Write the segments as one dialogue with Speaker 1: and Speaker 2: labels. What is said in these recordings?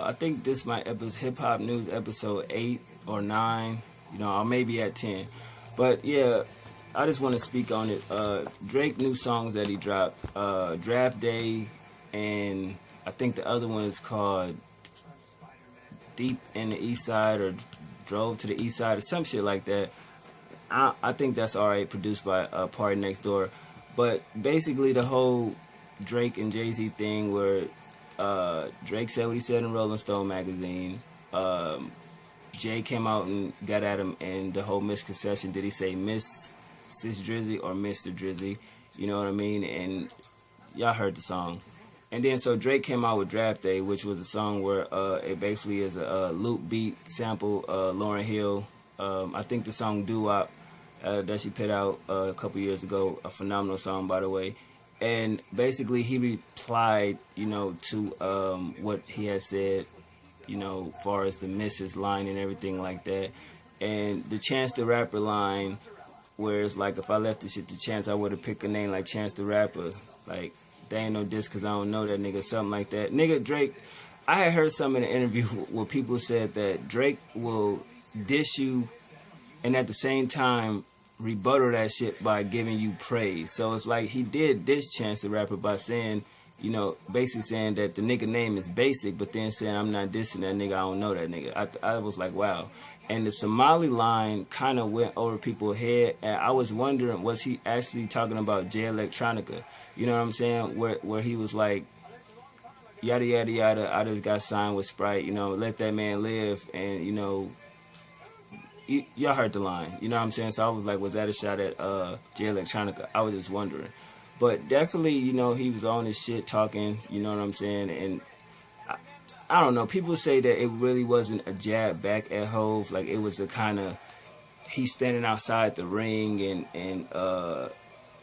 Speaker 1: I think this might episode hip hop news episode 8 or 9, or maybe at 10. But yeah, I just want to speak on it. Drake new songs that he dropped, Draft Day, and I think the other one is called Deep in the East Side or Drove to the East Side or some shit like that. I think that's alright, produced by Party Next Door. But basically, the whole Drake and Jay-Z thing where Drake said what he said in Rolling Stone magazine. Jay came out and got at him, and the whole misconception, did he say Miss Sis Drizzy or Mr. Drizzy? You know what I mean? And y'all heard the song. And then so Drake came out with Draft Day, which was a song where it basically is a loop beat sample Lauryn Hill. I think the song Doo Wop that she put out a couple years ago, a phenomenal song, by the way. And basically he replied, to what he had said, far as the Mrs. line and everything like that. And the Chance the Rapper line, where it's like, if I left this shit to Chance, I would have picked a name like Chance the Rapper. Like, they ain't no diss because I don't know that nigga, something like that. Nigga, Drake, I had heard some in an interview where people said that Drake will diss you and at the same time rebuttal that shit by giving you praise. So it's like he did diss Chance the Rapper by saying, basically saying that the nigga name is Basic, but then saying I'm not dissing that nigga, I don't know that nigga. I was like, wow. And the Somali line kind of went over people's head, and I was wondering, was he actually talking about Jay Electronica? You know what I'm saying? Where he was like, yada yada yada, I just got signed with Sprite, let that man live, and y'all heard the line, you know what I'm saying? So I was like, was that a shot at Jay Electronica? I was just wondering. But definitely, he was on his shit talking, you know what I'm saying? And I don't know, people say that it really wasn't a jab back at Hov, like it was a kind of, he's standing outside the ring and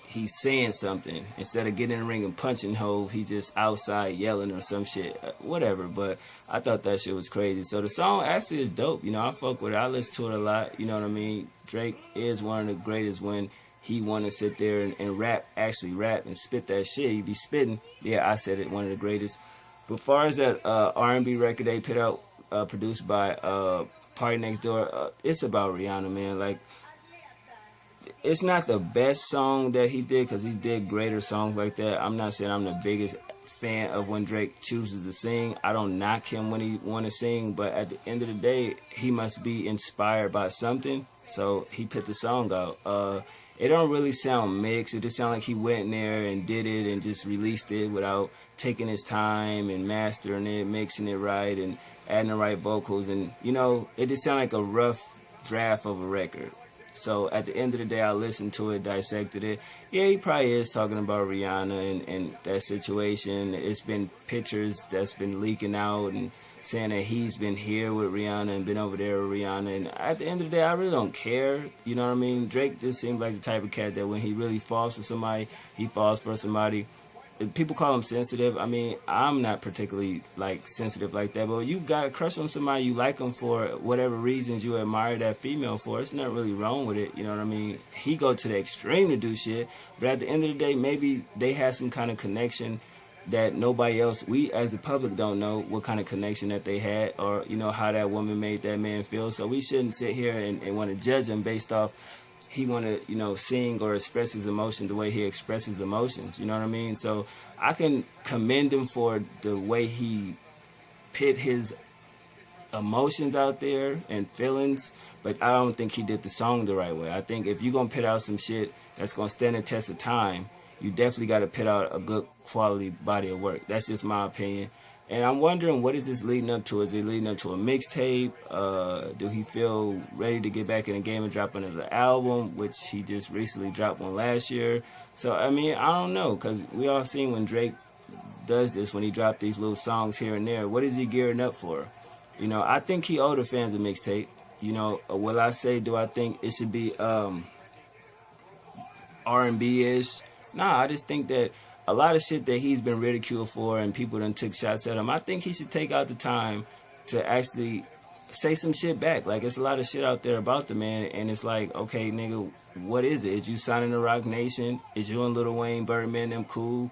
Speaker 1: he's saying something. Instead of getting in the ring and punching Hov, he just outside yelling or some shit, whatever. But I thought that shit was crazy. So the song actually is dope, I fuck with it, I listen to it a lot, you know what I mean? Drake is one of the greatest when he want to sit there and rap, actually rap and spit that shit. He be spitting. Yeah, I said it, one of the greatest. But far as that R&B record they put out, produced by Party Next Door, it's about Rihanna, man. Like, it's not the best song that he did, because he did greater songs like that. I'm not saying I'm the biggest fan of when Drake chooses to sing. I don't knock him when he want to sing, but at the end of the day, he must be inspired by something. So he put the song out. It don't really sound mixed. It just sound like he went in there and did it and just released it without taking his time and mastering it, mixing it right, and adding the right vocals. And, it just sound like a rough draft of a record. So at the end of the day, I listened to it, dissected it. Yeah, he probably is talking about Rihanna and that situation. It's been pictures that's been leaking out and saying that he's been here with Rihanna and been over there with Rihanna. And at the end of the day, I really don't care. You know what I mean? Drake just seems like the type of cat that when he really falls for somebody, he falls for somebody. People call him sensitive. I mean, I'm not particularly sensitive like that, but you got a crush on somebody, you like them for whatever reasons you admire that female for, it's not really wrong with it, you know what I mean? He go to the extreme to do shit, but at the end of the day, maybe they have some kind of connection that nobody else, we as the public don't know what kind of connection that they had, or how that woman made that man feel. So we shouldn't sit here and want to judge him based off he want to, sing or express his emotion the way he expresses emotions. You know what I mean? So I can commend him for the way he put his emotions out there and feelings, but I don't think he did the song the right way. I think if you're going to put out some shit that's going to stand the test of time, you definitely got to put out a good quality body of work. That's just my opinion. And I'm wondering, what is this leading up to? Is it leading up to a mixtape? Do he feel ready to get back in the game and drop another album, which he just recently dropped one last year? So, I mean, I don't know, because we all seen when Drake does this, when he dropped these little songs here and there, what is he gearing up for? I think he owed the fans a mixtape. Will I say, do I think it should be R&B-ish? Nah, I just think that a lot of shit that he's been ridiculed for and people done took shots at him, I think he should take out the time to actually say some shit back. Like, it's a lot of shit out there about the man, and it's like, okay, nigga, what is it? Is you signing the Rock Nation? Is you and Lil Wayne, Birdman, them cool?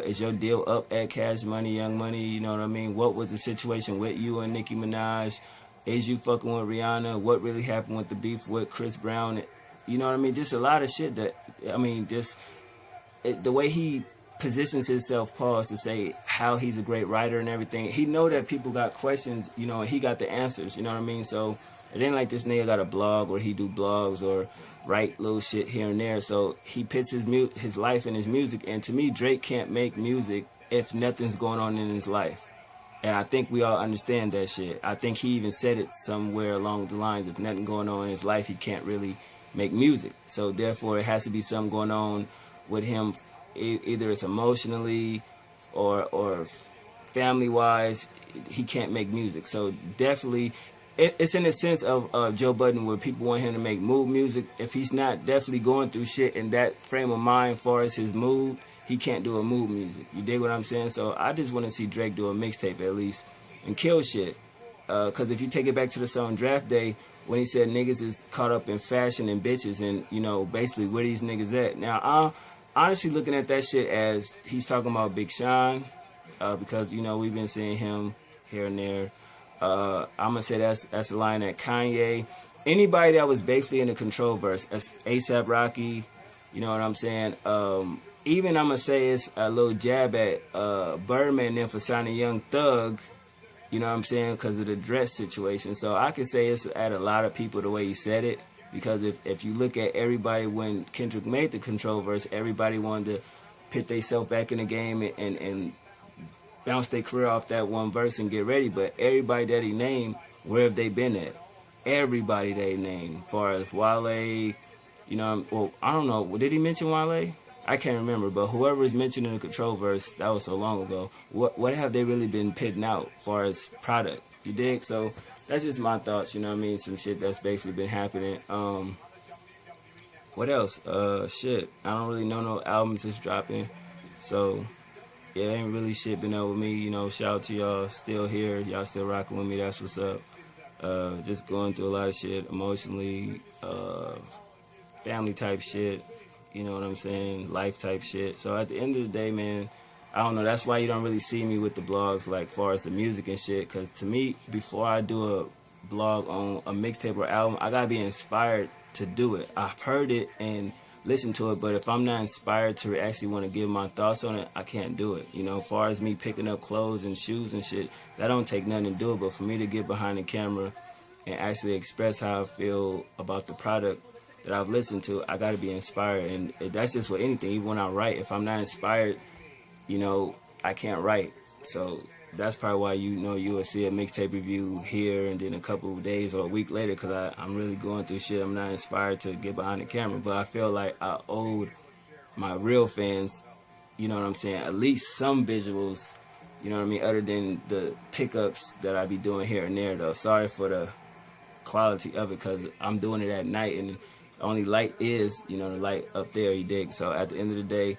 Speaker 1: Is your deal up at Cash Money, Young Money? You know what I mean? What was the situation with you and Nicki Minaj? Is you fucking with Rihanna? What really happened with the beef with Chris Brown? You know what I mean? Just a lot of shit that, I mean, just the way he positions himself, pause, to say how he's a great writer and everything. He know that people got questions, you know, and he got the answers, you know what I mean? So it ain't like this nigga got a blog or he do blogs or write little shit here and there. So he puts his life in his music. And to me, Drake can't make music if nothing's going on in his life. And I think we all understand that shit. I think he even said it somewhere along the lines, if nothing going on in his life, he can't really make music. So therefore, it has to be something going on with him. Either it's emotionally or family-wise, he can't make music. So definitely, it's in the sense of Joe Budden, where people want him to make mood music. If he's not definitely going through shit in that frame of mind, far as his mood, he can't do a mood music. You dig what I'm saying? So I just want to see Drake do a mixtape at least and kill shit. Because if you take it back to the song Draft Day, when he said niggas is caught up in fashion and bitches, and, you know, basically where these niggas at. Now, I'm honestly looking at that shit as he's talking about Big Sean, because, you know, we've been seeing him here and there. I'm going to say that's a line at Kanye. Anybody that was basically in the Control verse, A$AP Rocky, you know what I'm saying? Even I'm going to say it's a little jab at Birdman then for signing Young Thug, you know what I'm saying, because of the dress situation. So I could say it's at a lot of people the way he said it, because if you look at everybody when Kendrick made the Control verse, everybody wanted to put themselves back in the game and bounce their career off that one verse and get ready. But everybody that he named, where have they been at? Everybody they named, as far as Wale, you know, well, I don't know, did he mention Wale? I can't remember, but whoever is mentioned in the Control verse, that was so long ago, what have they really been pitting out as far as product? You dig? So that's just my thoughts, you know what I mean? Some shit that's basically been happening. What else? Shit, I don't really know no albums that's dropping. So, yeah, ain't really shit been up with me, you know. Shout out to y'all still here. Y'all still rocking with me. That's what's up. Just going through a lot of shit emotionally, family type shit. You know what I'm saying? Life type shit. So at the end of the day, man, I don't know. That's why you don't really see me with the blogs, like, far as the music and shit. Because to me, before I do a blog on a mixtape or album, I gotta be inspired to do it. I've heard it and listened to it, but if I'm not inspired to actually want to give my thoughts on it, I can't do it. You know, as far as me picking up clothes and shoes and shit, that don't take nothing to do it. But for me to get behind the camera and actually express how I feel about the product that I've listened to, I gotta be inspired. And that's just with anything. Even when I write, if I'm not inspired, you know, I can't write. So that's probably why, you know, you will see a mixtape review here and then a couple of days or a week later, because I'm really going through shit. I'm not inspired to get behind the camera. But I feel like I owed my real fans, you know what I'm saying, at least some visuals, you know what I mean, other than the pickups that I be doing here and there, though. Sorry for the quality of it, because I'm doing it at night, and the only light is, you know, the light up there, you dig? So at the end of the day,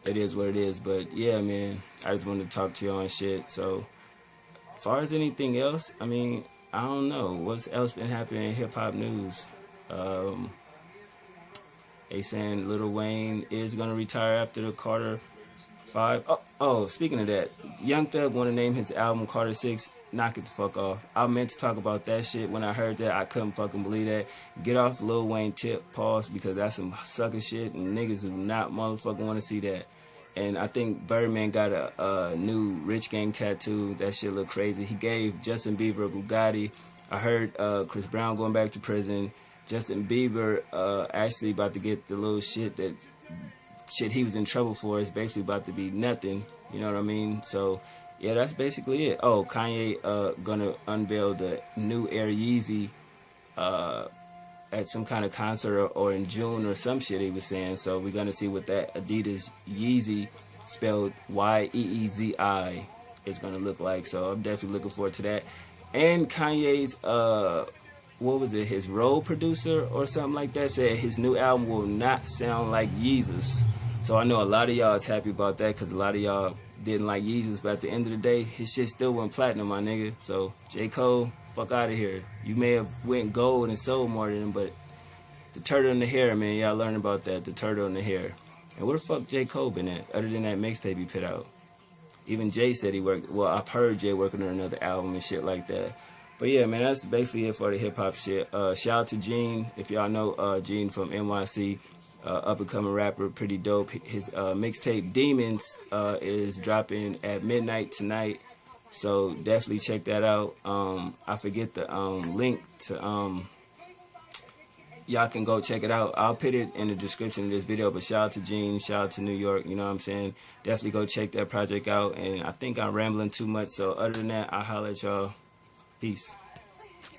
Speaker 1: it is what it is. But yeah, man, I just wanted to talk to y'all and shit. So as far as anything else, I mean, I don't know what's else been happening in hip-hop news. They saying Lil Wayne is gonna retire after the Carter 5. Oh, speaking of that, Young Thug want to name his album Carter 6. Knock it the fuck off. I meant to talk about that shit. When I heard that, I couldn't fucking believe that. Get off Lil Wayne tip, pause, because that's some sucker shit, and niggas do not motherfucking want to see that. And I think Birdman got a new Rich Gang tattoo. That shit look crazy. He gave Justin Bieber a Bugatti. I heard Chris Brown going back to prison. Justin Bieber actually about to get the little shit he was in trouble for is basically about to be nothing. You know what I mean? So yeah, that's basically it. Oh, Kanye gonna unveil the new Air Yeezy at some kind of concert or in June or some shit he was saying. So we're gonna see what that Adidas Yeezy, spelled Yeezi, is gonna look like. So I'm definitely looking forward to that. And Kanye's what was it, his role producer or something like that, said his new album will not sound like Yeezus. So I know a lot of y'all is happy about that, because a lot of y'all didn't like Yeezus, but at the end of the day, his shit still went platinum, my nigga. So J. Cole, fuck out of here. You may have went gold and sold more than him, but the turtle in the hair, man, y'all learn about that, the turtle in the hair. And where the fuck J. Cole been at? Other than that mixtape he put out. Even Jay said he worked. Well, I've heard Jay working on another album and shit like that. But yeah, man, that's basically it for the hip hop shit. Shout out to Gene, if y'all know Gene from NYC, up and coming rapper, pretty dope. His mixtape Demons is dropping at midnight tonight, so definitely check that out. I forget the link to y'all can go check it out. I'll put it in the description of this video. But shout out to Gene, shout out to New York. You know what I'm saying? Definitely go check that project out. And I think I'm rambling too much. So other than that, I'll holler at y'all. Peace.